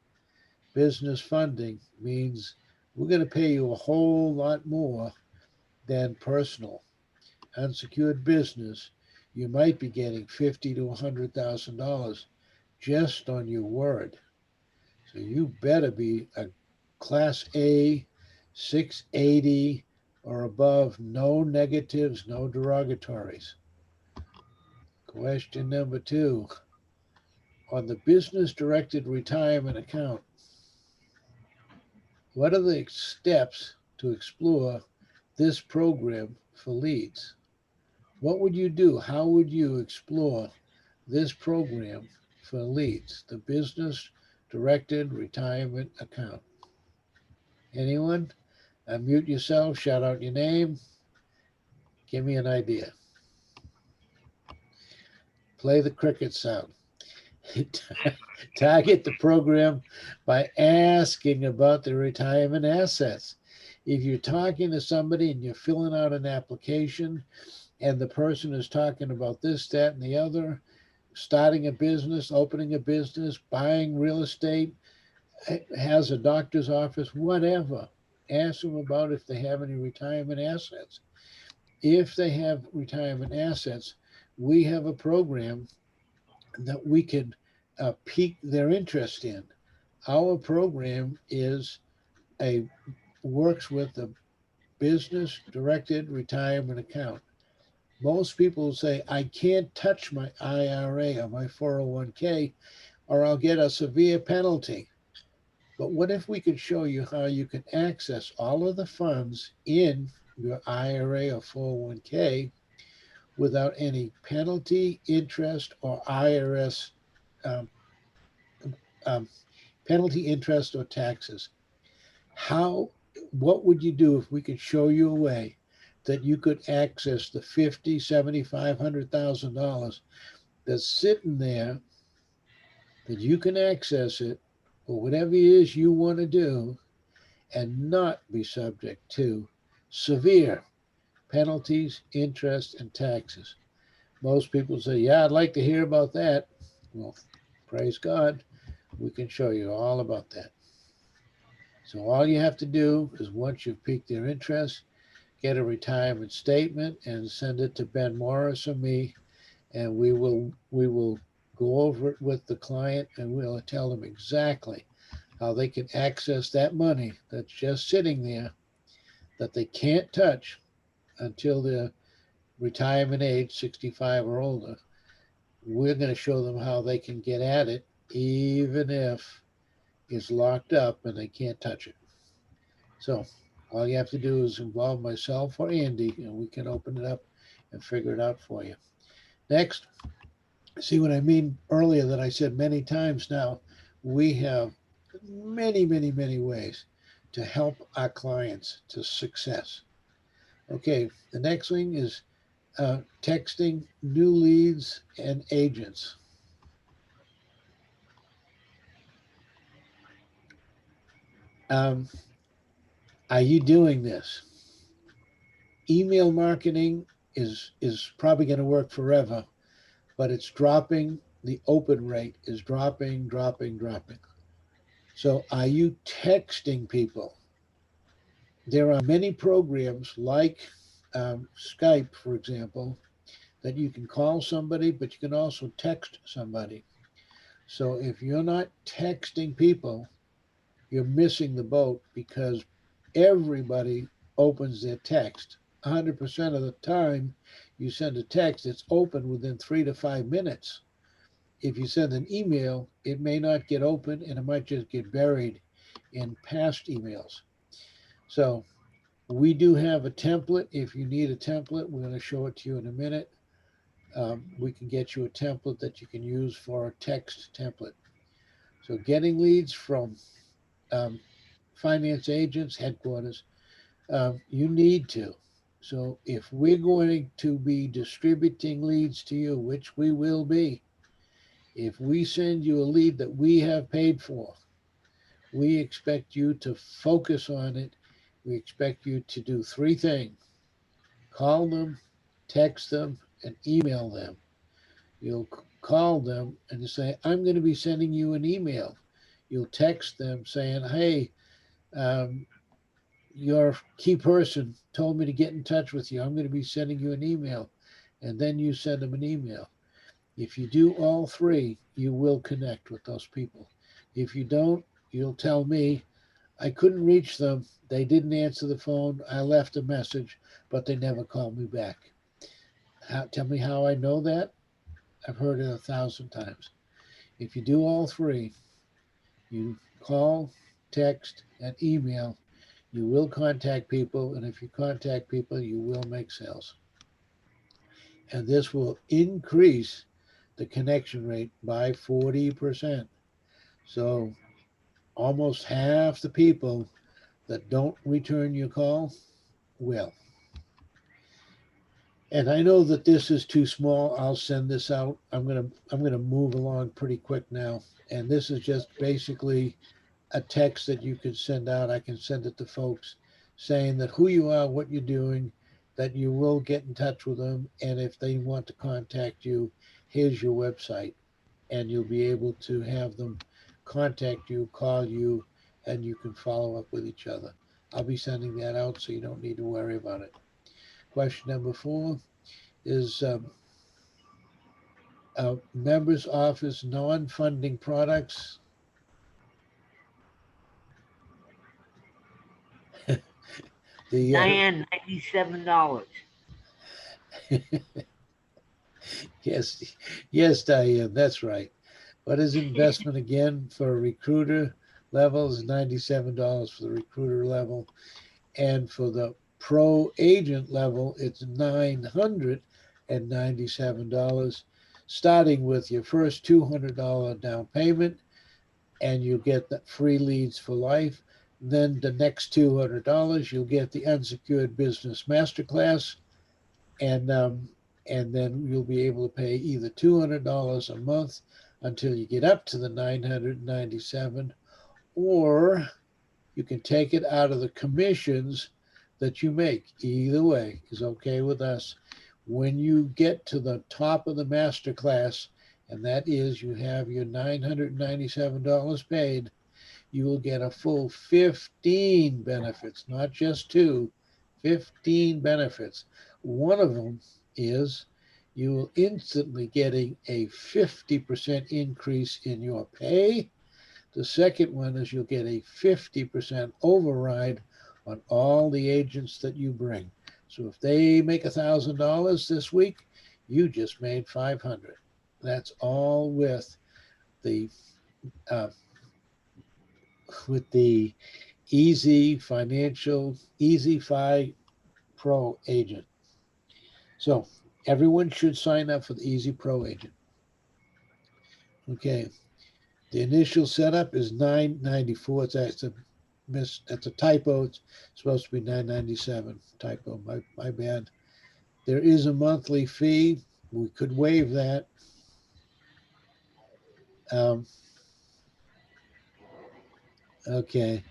Business funding means we're going to pay you a whole lot more than personal. Unsecured business, you might be getting $50 to $100,000 just on your word. So you better be a Class A, 680 or above, no negatives, no derogatories. Question number two, on the business directed retirement account, what are the steps to explore this program for leads? What would you do? How would you explore this program for leads, the business directed retirement account? Anyone? Unmute yourself, shout out your name, give me an idea. Play the cricket sound. Target the program by asking about their retirement assets. If you're talking to somebody and you're filling out an application and the person is talking about this, that, and the other, starting a business, opening a business, buying real estate, has a doctor's office, whatever, ask them about if they have any retirement assets. If they have retirement assets, we have a program that we can pique their interest in. Our program is a works with a business directed retirement account. Most people say, I can't touch my IRA or my 401k or I'll get a severe penalty. But what if we could show you how you can access all of the funds in your IRA or 401k without any penalty, interest, or IRS um, um, penalty, interest, or taxes. How, what would you do if we could show you a way that you could access the 50, 75, $100,000 that's sitting there, that you can access it for whatever it is you want to do and not be subject to severe penalties, interest, and taxes? Most people say, yeah, I'd like to hear about that. Well, praise God, we can show you all about that. So all you have to do is, once you've piqued their interest, get a retirement statement and send it to Ben Morris or me, and we will go over it with the client, and we'll tell them exactly how they can access that money that's just sitting there, that they can't touch until their retirement age, 65 or older. We're going to show them how they can get at it, even if it's locked up and they can't touch it. So all you have to do is involve myself or Andy, and we can open it up and figure it out for you. Next, see what I mean earlier that I said many times now? We have many, many, many ways to help our clients to success. Okay, the next thing is texting new leads and agents. Um, are you doing this? Email marketing is probably going to work forever, but it's dropping. The open rate is dropping, dropping, dropping. So are you texting people? There are many programs like Skype, for example, that you can call somebody, but you can also text somebody. So if you're not texting people, you're missing the boat, because everybody opens their text. 100% of the time you send a text, it's open within 3 to 5 minutes. If you send an email, it may not get open, and it might just get buried in past emails. So we do have a template. If you need a template, we're going to show it to you in a minute. We can get you a template that you can use for a text template. So getting leads from um, finance agents, headquarters, you need to. So if we're going to be distributing leads to you, which we will be, if we send you a lead that we have paid for, we expect you to focus on it. We expect you to do three things: call them, text them, and email them. You'll call them and say, I'm going to be sending you an email. You'll text them saying, hey, um, your key person told me to get in touch with you. I'm going to be sending you an email. And then you send them an email. If you do all three, you will connect with those people. If you don't, you'll tell me, I couldn't reach them. They didn't answer the phone. I left a message, but they never called me back. Tell me how I know that? I've heard it 1,000 times. If you do all three, you call, text, and email, you will contact people. And if you contact people, you will make sales. And this will increase the connection rate by 40%. So almost half the people that don't return your call will. And I know that this is too small. I'll send this out. I'm gonna move along pretty quick now. And this is just basically a text that you can send out. I can send it to folks saying that who you are, what you're doing, that you will get in touch with them, and if they want to contact you, here's your website, and you'll be able to have them contact you, call you, and you can follow up with each other. I'll be sending that out, so you don't need to worry about it. Question number 4 is members office non-funding products. the Diane, $97. Yes, yes, Diane, that's right. What is investment again for a recruiter level is $97 for the recruiter level, and for the pro agent level, it's $997. starting with your first $200 down payment, and you get the free leads for life. Then the next $200, you'll get the unsecured business masterclass, and then you'll be able to pay either $200 a month until you get up to the 997, or you can take it out of the commissions that you make. Either way is okay with us. When you get to the top of the master class, and that is you have your $997 paid, you will get a full 15 benefits, not just two, 15 benefits. One of them is you will instantly getting a 50% increase in your pay. The second one is you'll get a 50% override on all the agents that you bring. So if they make $1,000 this week, you just made 500. That's all the uh, with the EZ Pro agent. So everyone should sign up for the Easy Pro agent. Okay, the initial setup is $994. That's a typo. It's supposed to be $997. Typo. My bad. There is a monthly fee. We could waive that. Um, okay,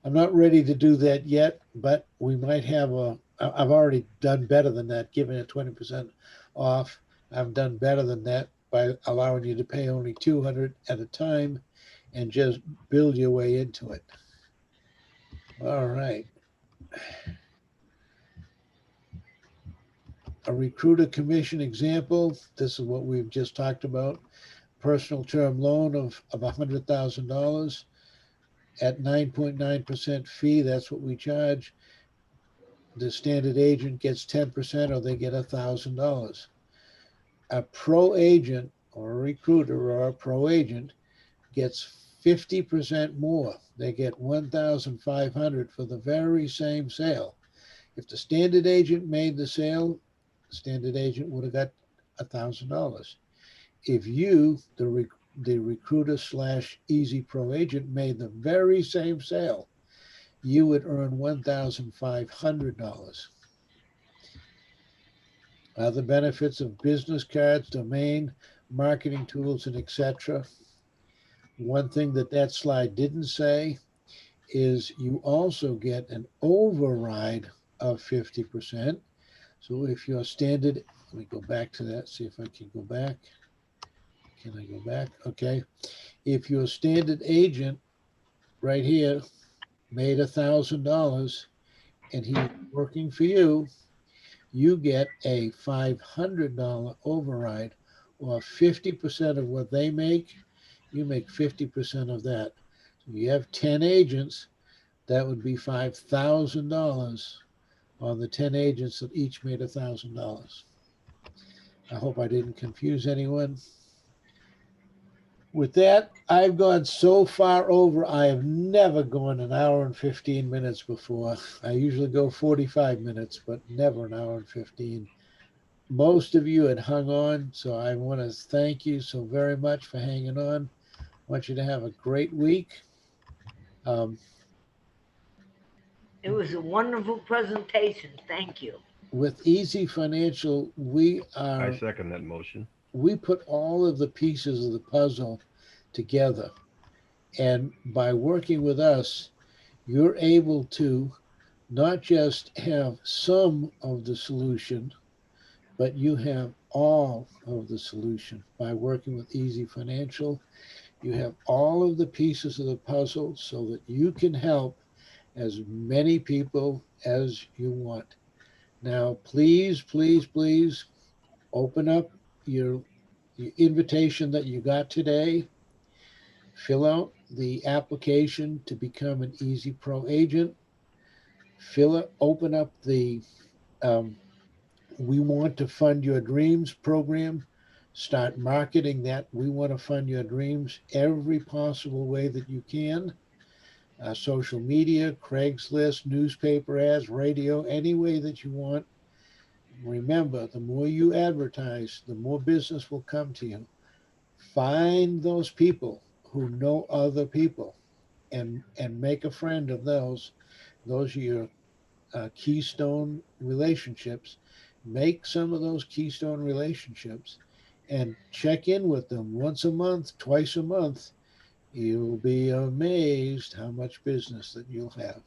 I'm not ready to do that yet, but we might have a. I've already done better than that, giving it 20% off. I've done better than that by allowing you to pay only 200 at a time, and just build your way into it. All right. A recruiter commission example. This is what we've just talked about. Personal term loan of $100,000 at 9.9% fee. That's what we charge. The standard agent gets 10%, or they get $1,000. A pro agent or a recruiter or a pro agent gets 50% more. They get 1,500 for the very same sale. If the standard agent made the sale, the standard agent would have got $1,000. If you, the recruiter slash Easy Pro agent, made the very same sale, you would earn $1,500. Other benefits of business cards, domain, marketing tools, and etc. One thing that slide didn't say is you also get an override of 50%. So if your standard, let me go back to that, see if I can go back. Can I go back? Okay. If your standard agent right here made $1,000 and he's working for you, you get a $500 override, or 50% of what they make, you make 50% of that. So you have 10 agents, that would be $5,000 on the 10 agents that each made $1,000. I hope I didn't confuse anyone. With that, I've gone so far over. I have never gone an hour and 15 minutes before. I usually go 45 minutes, but never an hour and 15. Most of you had hung on, so I want to thank you so very much for hanging on. I want you to have a great week. Um, It was a wonderful presentation. Thank you. with Easy Financial, I second that motion. we put all of the pieces of the puzzle together, and by working with us, you're able to not just have some of the solution, but you have all of the solution. By working with Easy Financial, you have all of the pieces of the puzzle so that you can help as many people as you want. Now, please, please, please open up your, your invitation that you got today. Fill out the application to become an Easy Pro agent. Open up the um, We Want to Fund Your Dreams program. Start marketing that. We want to fund your dreams every possible way that you can. Social media, Craigslist, newspaper ads, radio, any way that you want. Remember, the more you advertise, the more business will come to you. Find those people who know other people and make a friend of those. Those are your keystone relationships. Make some of those keystone relationships and check in with them once a month, twice a month. You'll be amazed how much business that you'll have.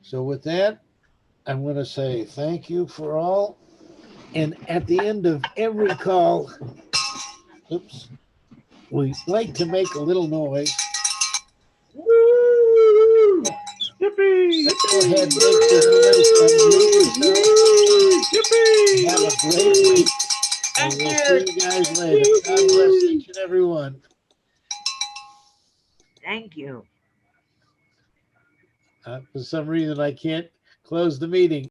So, with that, I'm going to say thank you for all. And at the end of every call, oops, we like to make a little noise. Woo! Yippee! Go ahead, make the noise, unmute yourself. Yippee! Have a great week. And Thank we'll you. see you guys later. God bless each and every one. Thank you. For some reason, I can't close the meeting.